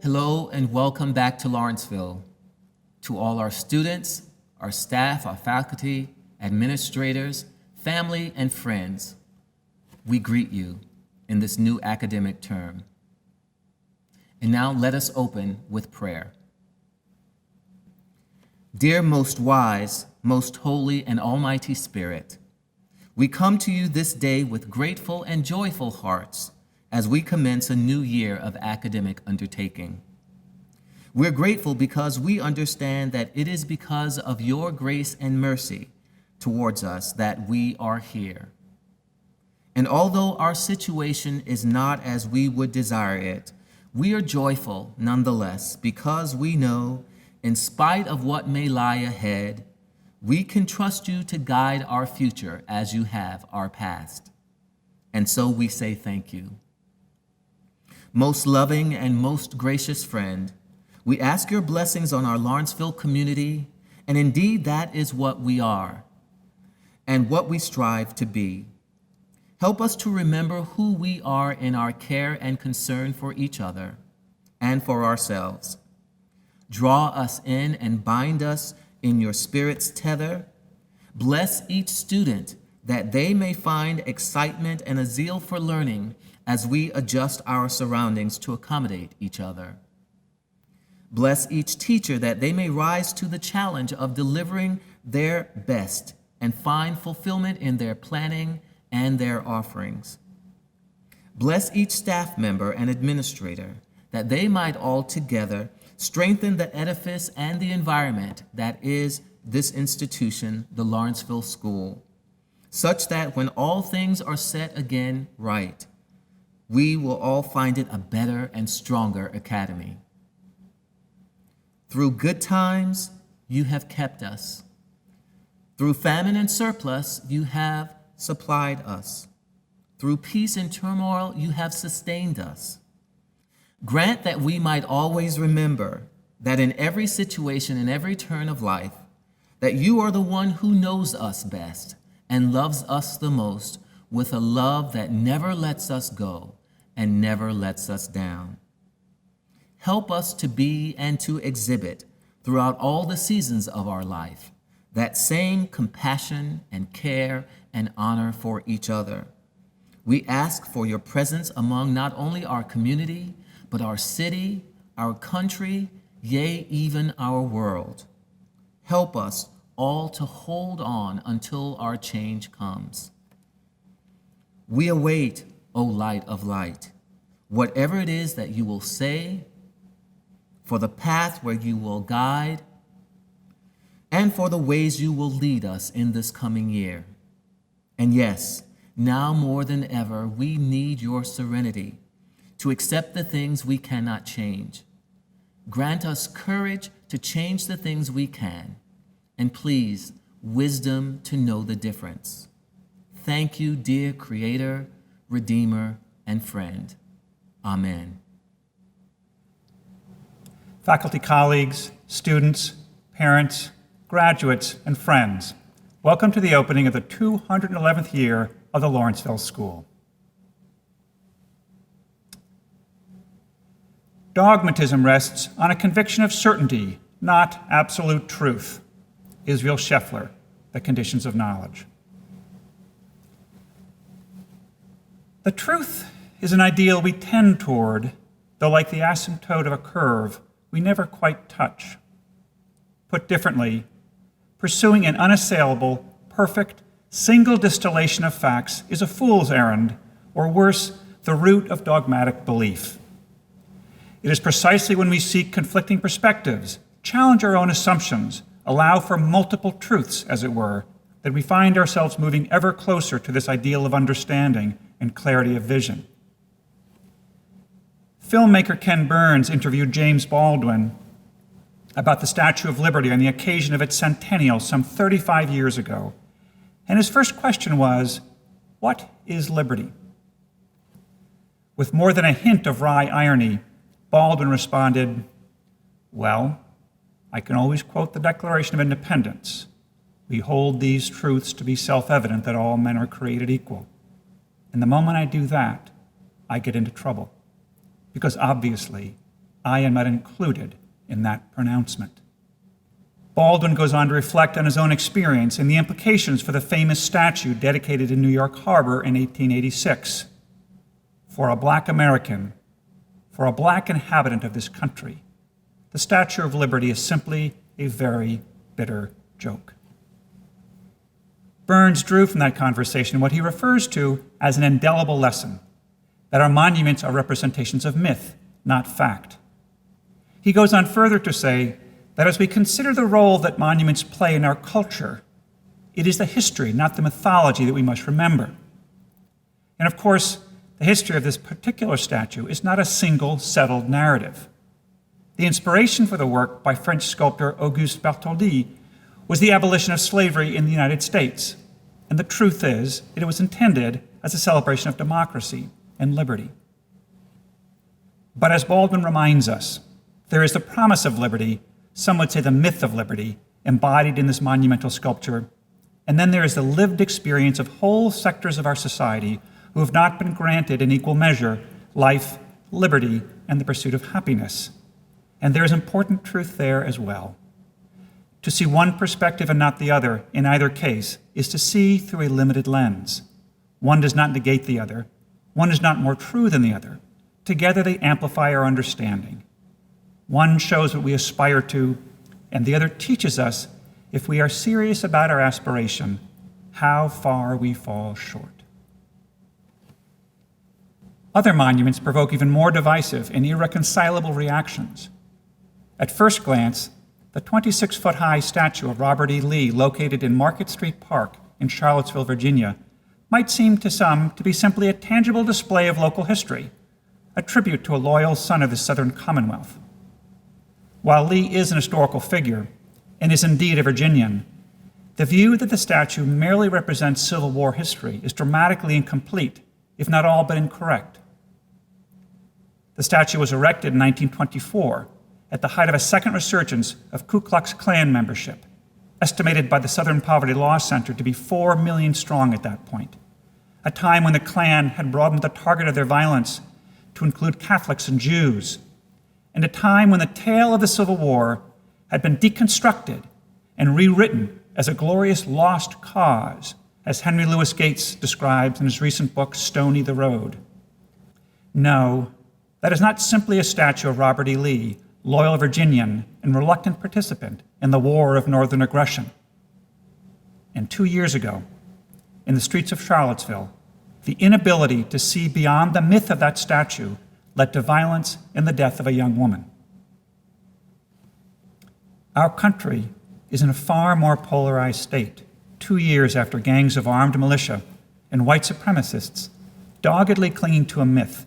Hello and welcome back to Lawrenceville. To all our students, our staff, our faculty, administrators, family, and friends, we greet you in this new academic term. And now let us open with prayer. Dear most wise, most holy, and almighty Spirit, we come to you this day with grateful and joyful hearts as we commence a new year of academic undertaking. We're grateful because we understand that it is because of your grace and mercy towards us that we are here. And although our situation is not as we would desire it, we are joyful nonetheless because we know, in spite of what may lie ahead, we can trust you to guide our future as you have our past. And so we say thank you. Most loving and most gracious friend, we ask your blessings on our Lawrenceville community, and indeed that is what we are and what we strive to be. Help us to remember who we are in our care and concern for each other and for ourselves. Draw us in and bind us in your Spirit's tether. Bless each student that they may find excitement and a zeal for learning as we adjust our surroundings to accommodate each other. Bless each teacher that they may rise to the challenge of delivering their best and find fulfillment in their planning and their offerings. Bless each staff member and administrator that they might all together strengthen the edifice and the environment that is this institution, the Lawrenceville School, such that when all things are set again right, we will all find it a better and stronger academy. Through good times, you have kept us. Through famine and surplus, you have supplied us. Through peace and turmoil, you have sustained us. Grant that we might always remember that in every situation and every turn of life, that you are the one who knows us best and loves us the most with a love that never lets us go and never lets us down. Help us to be and to exhibit throughout all the seasons of our life that same compassion and care and honor for each other. We ask for your presence among not only our community, but our city, our country, yea, even our world. Help us all to hold on until our change comes. We await, O light of light, whatever it is that you will say, for the path where you will guide, and for the ways you will lead us in this coming year. And yes, now more than ever, we need your serenity to accept the things we cannot change. Grant us courage to change the things we can, and please, wisdom to know the difference. Thank you, dear Creator, Redeemer, and Friend. Amen. Faculty colleagues, students, parents, graduates, and friends, welcome to the opening of the 211th year of the Lawrenceville School. Dogmatism rests on a conviction of certainty, not absolute truth. Israel Scheffler, The Conditions of Knowledge. The truth is an ideal we tend toward, though like the asymptote of a curve, we never quite touch. Put differently, pursuing an unassailable, perfect, single distillation of facts is a fool's errand, or worse, the root of dogmatic belief. It is precisely when we seek conflicting perspectives, challenge our own assumptions, allow for multiple truths, as it were, that we find ourselves moving ever closer to this ideal of understanding and clarity of vision. Filmmaker Ken Burns interviewed James Baldwin about the Statue of Liberty on the occasion of its centennial some 35 years ago. And his first question was, what is liberty? With more than a hint of wry irony, Baldwin responded, well, I can always quote the Declaration of Independence. We hold these truths to be self-evident that all men are created equal. And the moment I do that, I get into trouble. Because obviously, I am not included in that pronouncement. Baldwin goes on to reflect on his own experience and the implications for the famous statue dedicated in New York Harbor in 1886. For a Black American, for a Black inhabitant of this country, the Statue of Liberty is simply a very bitter joke. Burns drew from that conversation what he refers to as an indelible lesson, that our monuments are representations of myth, not fact. He goes on further to say that as we consider the role that monuments play in our culture, it is the history, not the mythology, that we must remember. And of course, the history of this particular statue is not a single settled narrative. The inspiration for the work by French sculptor Auguste Bartholdi was the abolition of slavery in the United States. And the truth is that it was intended as a celebration of democracy and liberty. But as Baldwin reminds us, there is the promise of liberty, some would say the myth of liberty, embodied in this monumental sculpture. And then there is the lived experience of whole sectors of our society who have not been granted in equal measure life, liberty, and the pursuit of happiness. And there is important truth there as well. To see one perspective and not the other, in either case, is to see through a limited lens. One does not negate the other. One is not more true than the other. Together they amplify our understanding. One shows what we aspire to, and the other teaches us, if we are serious about our aspiration, how far we fall short. Other monuments provoke even more divisive and irreconcilable reactions. At first glance, the 26-foot-high statue of Robert E. Lee, located in Market Street Park in Charlottesville, Virginia, might seem to some to be simply a tangible display of local history, a tribute to a loyal son of the Southern Commonwealth. While Lee is an historical figure and is indeed a Virginian, the view that the statue merely represents Civil War history is dramatically incomplete, if not all but incorrect. The statue was erected in 1924 at the height of a second resurgence of Ku Klux Klan membership, estimated by the Southern Poverty Law Center to be 4 million strong at that point, a time when the Klan had broadened the target of their violence to include Catholics and Jews, and a time when the tale of the Civil War had been deconstructed and rewritten as a glorious lost cause, as Henry Louis Gates describes in his recent book, Stony the Road. No, that is not simply a statue of Robert E. Lee, loyal Virginian and reluctant participant in the War of Northern Aggression. And 2 years ago, in the streets of Charlottesville, the inability to see beyond the myth of that statue led to violence and the death of a young woman. Our country is in a far more polarized state 2 years after gangs of armed militia and white supremacists, doggedly clinging to a myth,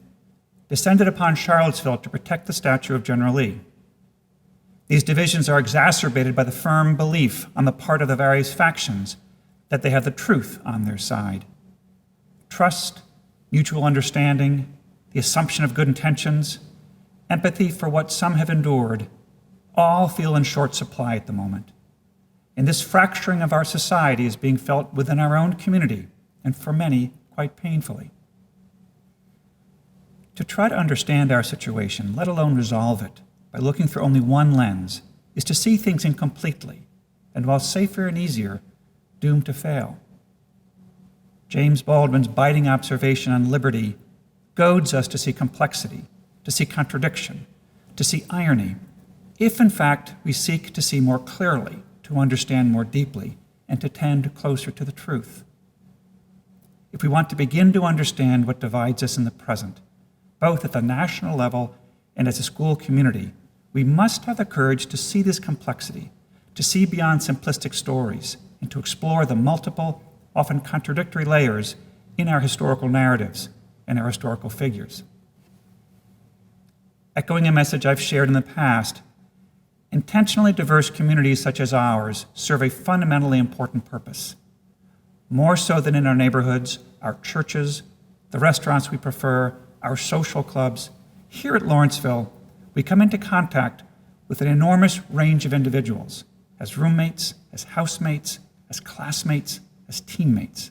descended upon Charlottesville to protect the statue of General Lee. These divisions are exacerbated by the firm belief on the part of the various factions that they have the truth on their side. Trust, mutual understanding, the assumption of good intentions, empathy for what some have endured, all feel in short supply at the moment. And this fracturing of our society is being felt within our own community, and for many, quite painfully. To try to understand our situation, let alone resolve it, by looking through only one lens, is to see things incompletely, and while safer and easier, doomed to fail. James Baldwin's biting observation on liberty goads us to see complexity, to see contradiction, to see irony, if in fact we seek to see more clearly, to understand more deeply, and to tend closer to the truth. If we want to begin to understand what divides us in the present, both at the national level and as a school community, we must have the courage to see this complexity, to see beyond simplistic stories, and to explore the multiple, often contradictory layers in our historical narratives and our historical figures. Echoing a message I've shared in the past, intentionally diverse communities such as ours serve a fundamentally important purpose. More so than in our neighborhoods, our churches, the restaurants we prefer, our social clubs, here at Lawrenceville, we come into contact with an enormous range of individuals, as roommates, as housemates, as classmates, as teammates.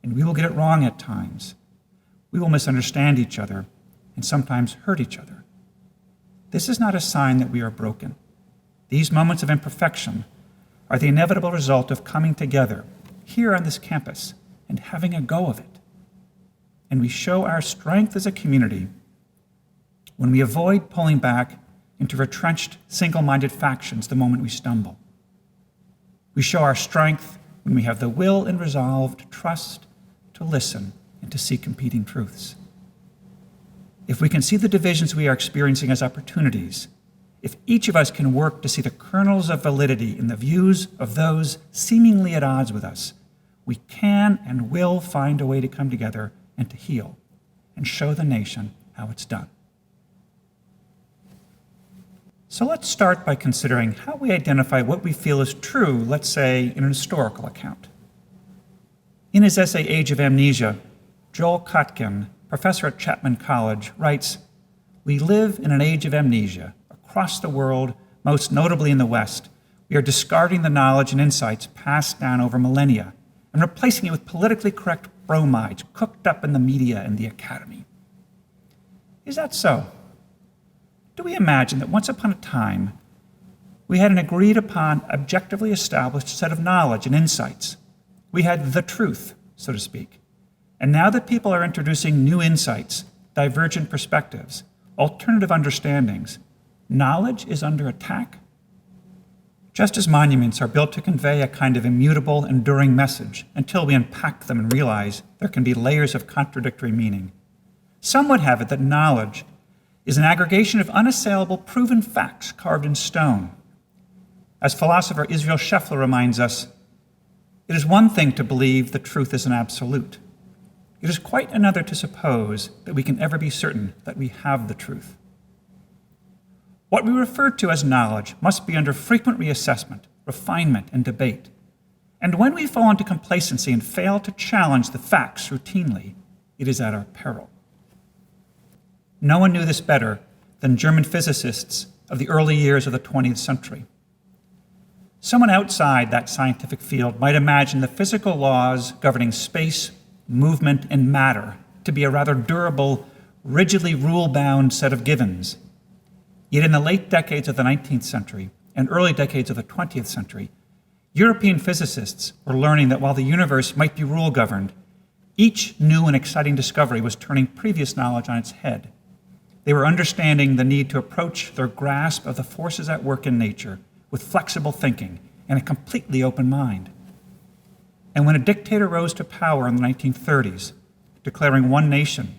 And we will get it wrong at times. We will misunderstand each other and sometimes hurt each other. this is not a sign that we are broken. These moments of imperfection are the inevitable result of coming together here on this campus and having a go of it. And we show our strength as a community when we avoid pulling back into retrenched, single-minded factions the moment we stumble. We show our strength when we have the will and resolve to trust, to listen, and to see competing truths. If we can see the divisions we are experiencing as opportunities, if each of us can work to see the kernels of validity in the views of those seemingly at odds with us, we can and will find a way to come together and to heal and show the nation how it's done. So let's start by considering how we identify what we feel is true, let's say, in an historical account. In his essay, Age of Amnesia, Joel Kotkin, professor at Chapman College, writes, "We live in an age of amnesia. Across the world, most notably in the West, we are discarding the knowledge and insights passed down over millennia and replacing it with politically correct bromides cooked up in the media and the academy." Is that so? Do we imagine that once upon a time, we had an agreed upon, objectively established set of knowledge and insights? We had the truth, so to speak. And now that people are introducing new insights, divergent perspectives, alternative understandings, knowledge is under attack? Just as monuments are built to convey a kind of immutable, enduring message until we unpack them and realize there can be layers of contradictory meaning, some would have it that knowledge is an aggregation of unassailable, proven facts carved in stone. As philosopher Israel Scheffler reminds us, it is one thing to believe the truth is an absolute. It is quite another to suppose that we can ever be certain that we have the truth. What we refer to as knowledge must be under frequent reassessment, refinement, and debate. And when we fall into complacency and fail to challenge the facts routinely, it is at our peril. No one knew this better than German physicists of the early years of the 20th century. Someone outside that scientific field might imagine the physical laws governing space, movement, and matter to be a rather durable, rigidly rule-bound set of givens. Yet in the late decades of the 19th century and early decades of the 20th century, European physicists were learning that while the universe might be rule-governed, each new and exciting discovery was turning previous knowledge on its head. They were understanding the need to approach their grasp of the forces at work in nature with flexible thinking and a completely open mind. And when a dictator rose to power in the 1930s, declaring one nation,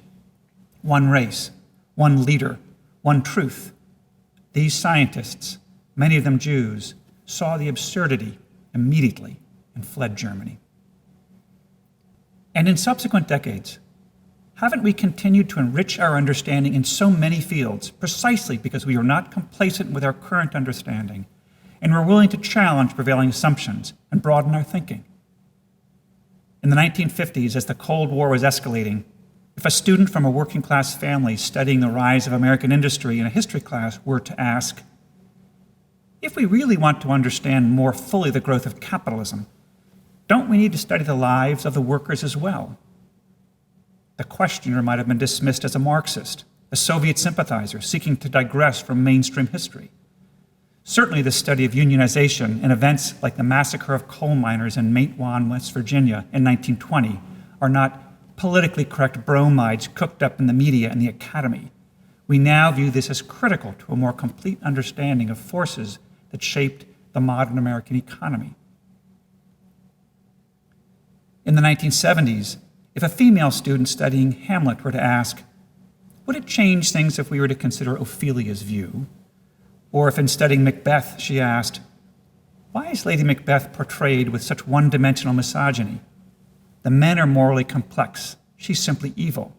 one race, one leader, one truth, these scientists, many of them Jews, saw the absurdity immediately and fled Germany. And in subsequent decades, haven't we continued to enrich our understanding in so many fields precisely because we are not complacent with our current understanding and we're willing to challenge prevailing assumptions and broaden our thinking? In the 1950s, as the Cold War was escalating, if a student from a working-class family studying the rise of American industry in a history class were to ask, if we really want to understand more fully the growth of capitalism, don't we need to study the lives of the workers as well? The questioner might have been dismissed as a Marxist, a Soviet sympathizer seeking to digress from mainstream history. Certainly the study of unionization and events like the massacre of coal miners in Matewan, West Virginia in 1920 are not politically correct bromides cooked up in the media and the academy. We now view this as critical to a more complete understanding of forces that shaped the modern American economy. In the 1970s, if a female student studying Hamlet were to ask, would it change things if we were to consider Ophelia's view? Or if in studying Macbeth she asked, why is Lady Macbeth portrayed with such one-dimensional misogyny? The men are morally complex. She's simply evil.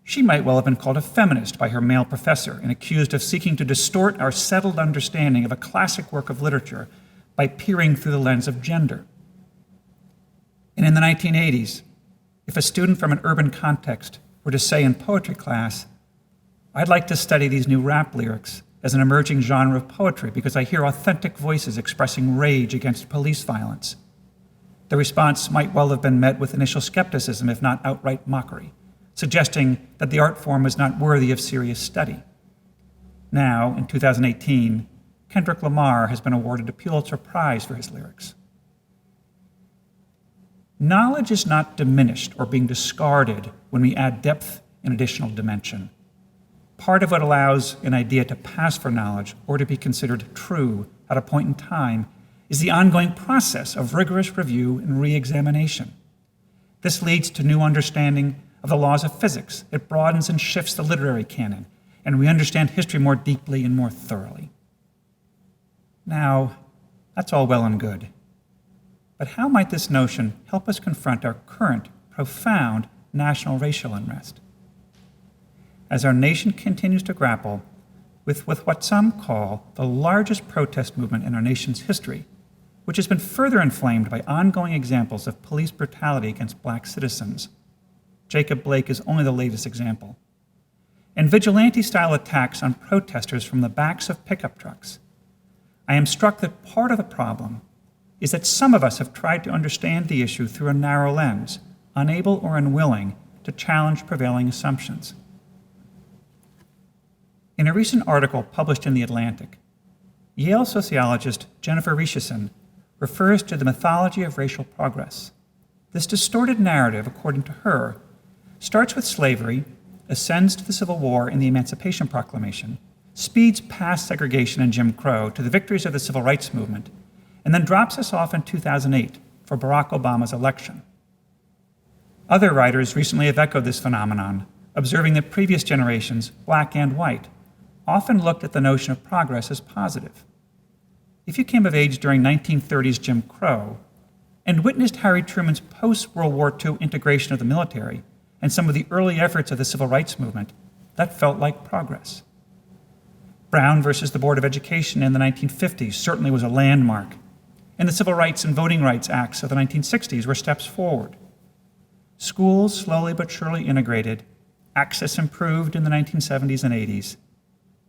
She might well have been called a feminist by her male professor and accused of seeking to distort our settled understanding of a classic work of literature by peering through the lens of gender. And in the 1980s, if a student from an urban context were to say in poetry class, I'd like to study these new rap lyrics as an emerging genre of poetry because I hear authentic voices expressing rage against police violence, the response might well have been met with initial skepticism, if not outright mockery, suggesting that the art form was not worthy of serious study. Now, in 2018, Kendrick Lamar has been awarded a Pulitzer Prize for his lyrics. Knowledge is not diminished or being discarded when we add depth and additional dimension. Part of what allows an idea to pass for knowledge or to be considered true at a point in time is the ongoing process of rigorous review and re-examination. This leads to new understanding of the laws of physics. It broadens and shifts the literary canon, and we understand history more deeply and more thoroughly. Now, that's all well and good. But how might this notion help us confront our current, profound national racial unrest? As our nation continues to grapple with what some call the largest protest movement in our nation's history, which has been further inflamed by ongoing examples of police brutality against Black citizens. Jacob Blake is only the latest example. And vigilante-style attacks on protesters from the backs of pickup trucks. I am struck that part of the problem is that some of us have tried to understand the issue through a narrow lens, unable or unwilling to challenge prevailing assumptions. In a recent article published in The Atlantic, Yale sociologist Jennifer Richardson refers to the mythology of racial progress. This distorted narrative, according to her, starts with slavery, ascends to the Civil War and the Emancipation Proclamation, speeds past segregation and Jim Crow to the victories of the Civil Rights Movement, and then drops us off in 2008 for Barack Obama's election. Other writers recently have echoed this phenomenon, observing that previous generations, Black and white, often looked at the notion of progress as positive. If you came of age during 1930s Jim Crow and witnessed Harry Truman's post-World War II integration of the military and some of the early efforts of the Civil Rights Movement, that felt like progress. Brown versus the Board of Education in the 1950s certainly was a landmark, and the Civil Rights and Voting Rights Acts of the 1960s were steps forward. Schools slowly but surely integrated, access improved in the 1970s and 80s.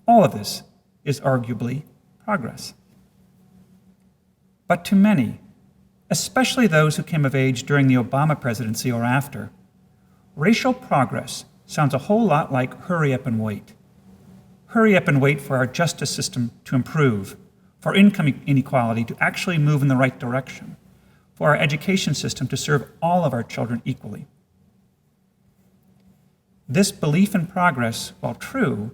All of this is arguably progress. But to many, especially those who came of age during the Obama presidency or after, racial progress sounds a whole lot like hurry up and wait. Hurry up and wait for our justice system to improve, for income inequality to actually move in the right direction, for our education system to serve all of our children equally. This belief in progress, while true,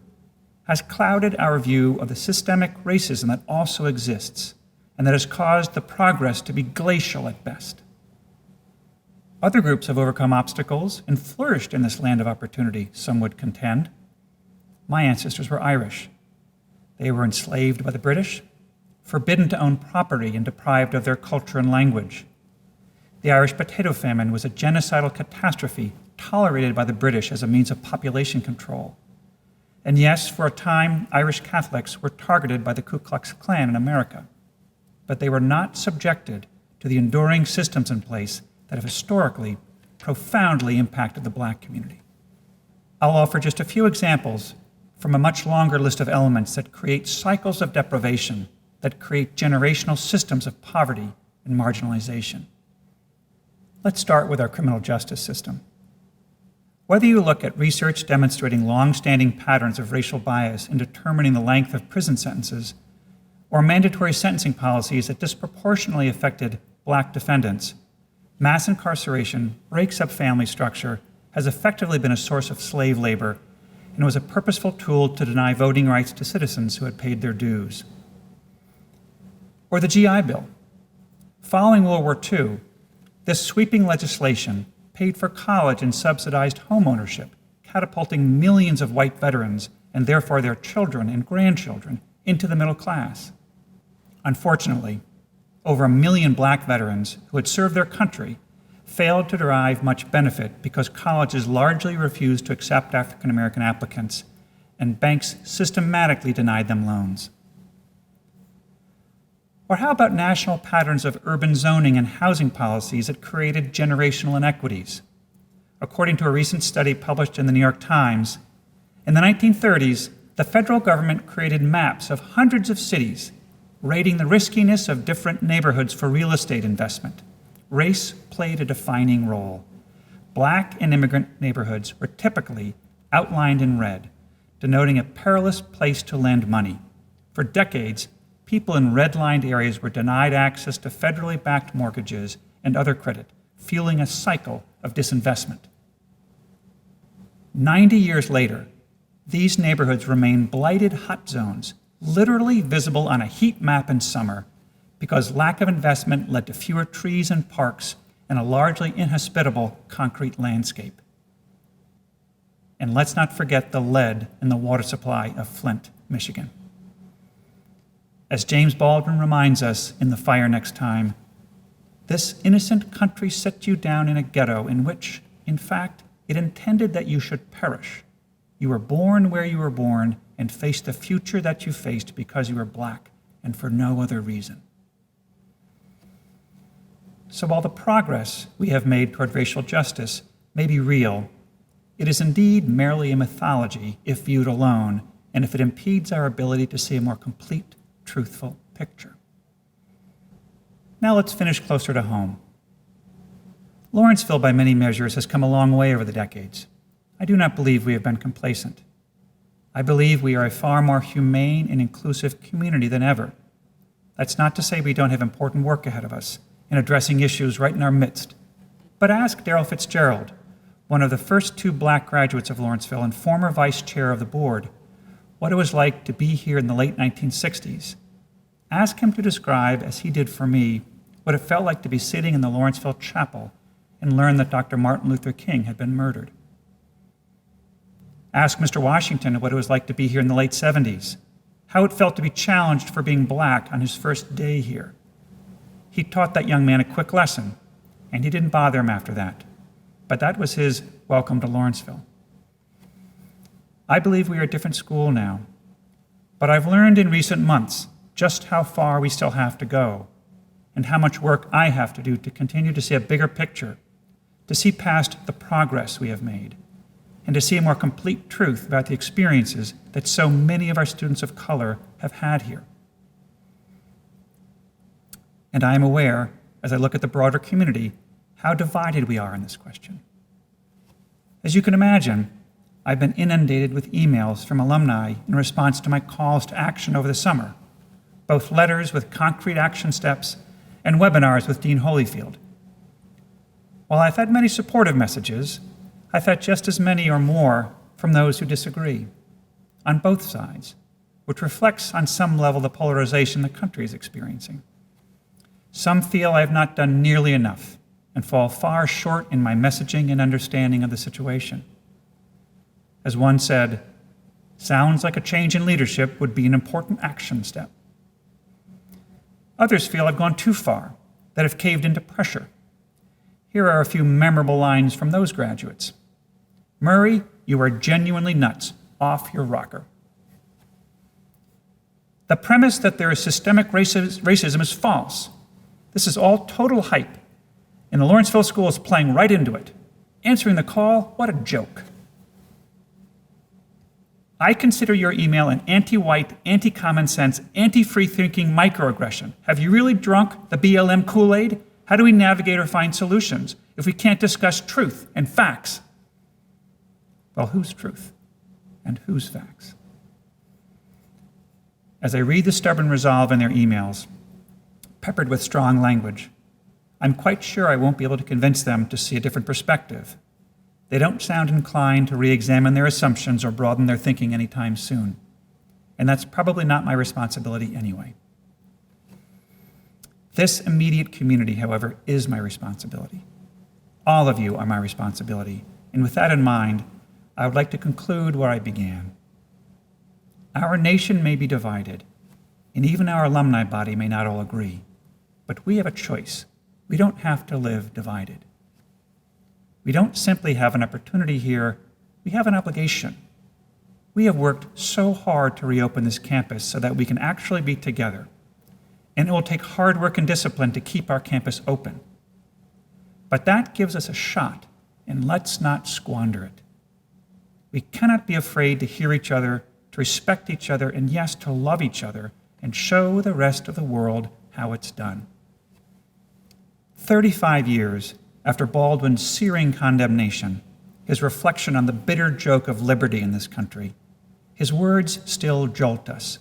has clouded our view of the systemic racism that also exists and that has caused the progress to be glacial at best. Other groups have overcome obstacles and flourished in this land of opportunity, some would contend. My ancestors were Irish. They were enslaved by the British, forbidden to own property and deprived of their culture and language. The Irish potato famine was a genocidal catastrophe tolerated by the British as a means of population control. And yes, for a time, Irish Catholics were targeted by the Ku Klux Klan in America, but they were not subjected to the enduring systems in place that have historically profoundly impacted the Black community. I'll offer just a few examples from a much longer list of elements that create cycles of deprivation, that create generational systems of poverty and marginalization. Let's start with our criminal justice system. Whether you look at research demonstrating long-standing patterns of racial bias in determining the length of prison sentences, or mandatory sentencing policies that disproportionately affected Black defendants, mass incarceration breaks up family structure, has effectively been a source of slave labor, and was a purposeful tool to deny voting rights to citizens who had paid their dues. Or the GI Bill. Following World War II, this sweeping legislation paid for college and subsidized home ownership, catapulting millions of white veterans, and therefore their children and grandchildren, into the middle class. Unfortunately, over 1 million Black veterans who had served their country failed to derive much benefit because colleges largely refused to accept African American applicants, and banks systematically denied them loans. Or how about national patterns of urban zoning and housing policies that created generational inequities? According to a recent study published in the New York Times, in the 1930s, the federal government created maps of hundreds of cities, rating the riskiness of different neighborhoods for real estate investment. Race played a defining role. Black and immigrant neighborhoods were typically outlined in red, denoting a perilous place to lend money. For decades, people in red-lined areas were denied access to federally backed mortgages and other credit, fueling a cycle of disinvestment. 90 years later, these neighborhoods remain blighted hot zones, literally visible on a heat map in summer, because lack of investment led to fewer trees and parks and a largely inhospitable concrete landscape. And let's not forget the lead in the water supply of Flint, Michigan. As James Baldwin reminds us in The Fire Next Time, this innocent country set you down in a ghetto in which, in fact, it intended that you should perish. You were born where you were born and faced the future that you faced because you were black and for no other reason. So while the progress we have made toward racial justice may be real, it is indeed merely a mythology if viewed alone and if it impedes our ability to see a more complete, truthful picture. Now let's finish closer to home. Lawrenceville, by many measures, has come a long way over the decades. I do not believe we have been complacent. I believe we are a far more humane and inclusive community than ever. That's not to say we don't have important work ahead of us in addressing issues right in our midst. But ask Darrell Fitzgerald, one of the first 2 black graduates of Lawrenceville and former vice chair of the board, what it was like to be here in the late 1960s. Ask him to describe, as he did for me, what it felt like to be sitting in the Lawrenceville Chapel and learn that Dr. Martin Luther King had been murdered. Ask Mr. Washington what it was like to be here in the late 70s, how it felt to be challenged for being black on his first day here. He taught that young man a quick lesson, and he didn't bother him after that. But that was his welcome to Lawrenceville. I believe we are a different school now, but I've learned in recent months just how far we still have to go and how much work I have to do to continue to see a bigger picture, to see past the progress we have made, and to see a more complete truth about the experiences that so many of our students of color have had here. And I am aware, as I look at the broader community, how divided we are in this question. As you can imagine, I've been inundated with emails from alumni in response to my calls to action over the summer, both letters with concrete action steps and webinars with Dean Holyfield. While I've had many supportive messages, I've had just as many or more from those who disagree, on both sides, which reflects on some level the polarization the country is experiencing. Some feel I have not done nearly enough and fall far short in my messaging and understanding of the situation. As one said, sounds like a change in leadership would be an important action step. Others feel I've gone too far, that I've caved into pressure. Here are a few memorable lines from those graduates. Murray, you are genuinely nuts. Off your rocker. The premise that there is systemic racism is false. This is all total hype, and the Lawrenceville School is playing right into it. Answering the call, what a joke. I consider your email an anti-white, anti-common sense, anti-free-thinking microaggression. Have you really drunk the BLM Kool-Aid? How do we navigate or find solutions if we can't discuss truth and facts? Well, whose truth and whose facts? As I read the stubborn resolve in their emails, peppered with strong language, I'm quite sure I won't be able to convince them to see a different perspective. They don't sound inclined to re-examine their assumptions or broaden their thinking anytime soon. And that's probably not my responsibility anyway. This immediate community, however, is my responsibility. All of you are my responsibility. And with that in mind, I would like to conclude where I began. Our nation may be divided, and even our alumni body may not all agree, but we have a choice. We don't have to live divided. We don't simply have an opportunity here, we have an obligation. We have worked so hard to reopen this campus so that we can actually be together, and it will take hard work and discipline to keep our campus open. But that gives us a shot, and let's not squander it. We cannot be afraid to hear each other, to respect each other, and yes, to love each other, and show the rest of the world how it's done. 35 years after Baldwin's searing condemnation, his reflection on the bitter joke of liberty in this country, his words still jolt us,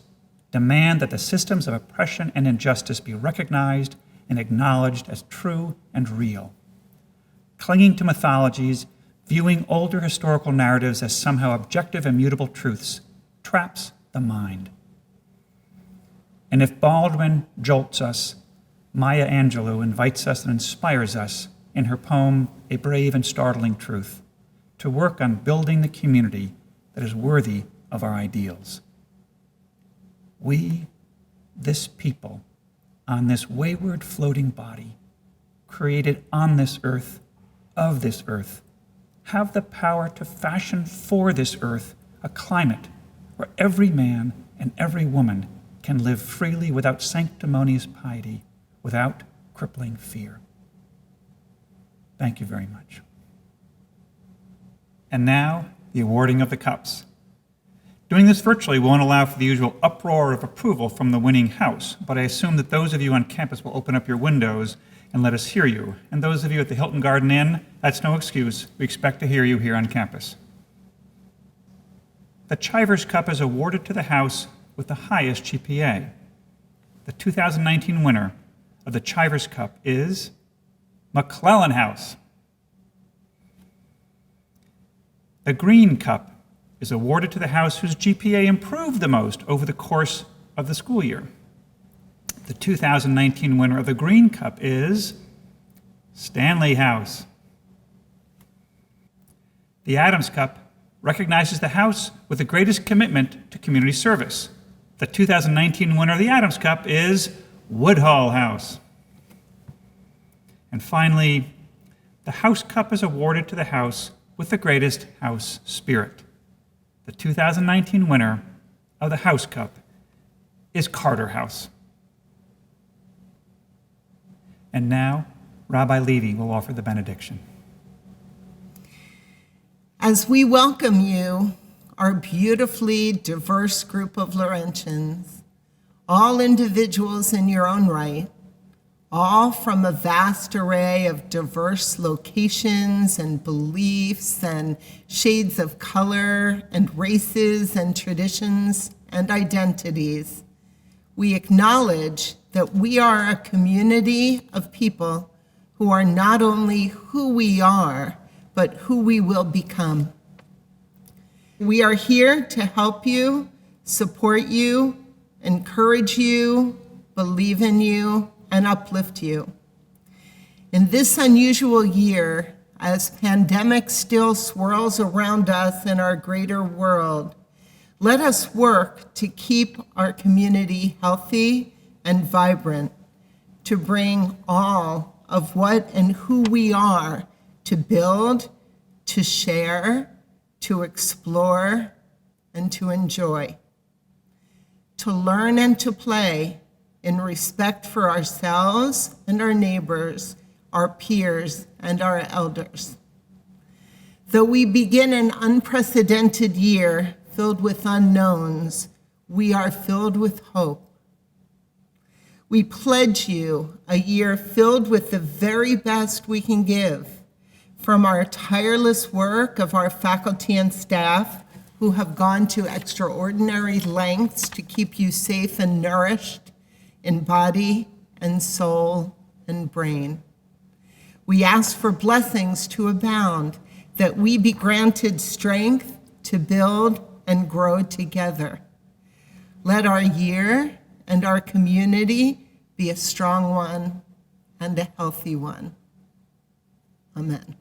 demand that the systems of oppression and injustice be recognized and acknowledged as true and real. Clinging to mythologies, viewing older historical narratives as somehow objective, immutable truths, traps the mind. And if Baldwin jolts us, Maya Angelou invites us and inspires us in her poem, A Brave and Startling Truth, to work on building the community that is worthy of our ideals. We, this people, on this wayward floating body, created on this earth, of this earth, have the power to fashion for this earth a climate where every man and every woman can live freely without sanctimonious piety, without crippling fear. Thank you very much. And now, the awarding of the cups. Doing this virtually won't allow for the usual uproar of approval from the winning house, but I assume that those of you on campus will open up your windows and let us hear you. And those of you at the Hilton Garden Inn, that's no excuse. We expect to hear you here on campus. The Chivers Cup is awarded to the house with the highest GPA. The 2019 winner of the Chivers Cup is McClellan House. The Green Cup is awarded to the house whose GPA improved the most over the course of the school year. The 2019 winner of the Green Cup is Stanley House. The Adams Cup recognizes the house with the greatest commitment to community service. The 2019 winner of the Adams Cup is Woodhull House. And finally, the House Cup is awarded to the house with the greatest house spirit. The 2019 winner of the House Cup is Carter House. And now, Rabbi Levy will offer the benediction. As we welcome you, our beautifully diverse group of Laurentians, all individuals in your own right, all from a vast array of diverse locations and beliefs and shades of color and races and traditions and identities, we acknowledge that we are a community of people who are not only who we are, but who we will become. We are here to help you, support you, encourage you, believe in you, and uplift you. In this unusual year, as pandemic still swirls around us in our greater world, let us work to keep our community healthy and vibrant, to bring all of what and who we are to build, to share, to explore, and to enjoy, to learn and to play in respect for ourselves and our neighbors, our peers, and our elders. Though we begin an unprecedented year filled with unknowns, we are filled with hope. We pledge you a year filled with the very best we can give, from our tireless work of our faculty and staff who have gone to extraordinary lengths to keep you safe and nourished in body and soul and brain. We ask for blessings to abound, that we be granted strength to build and grow together. Let our year and our community be a strong one and a healthy one. Amen.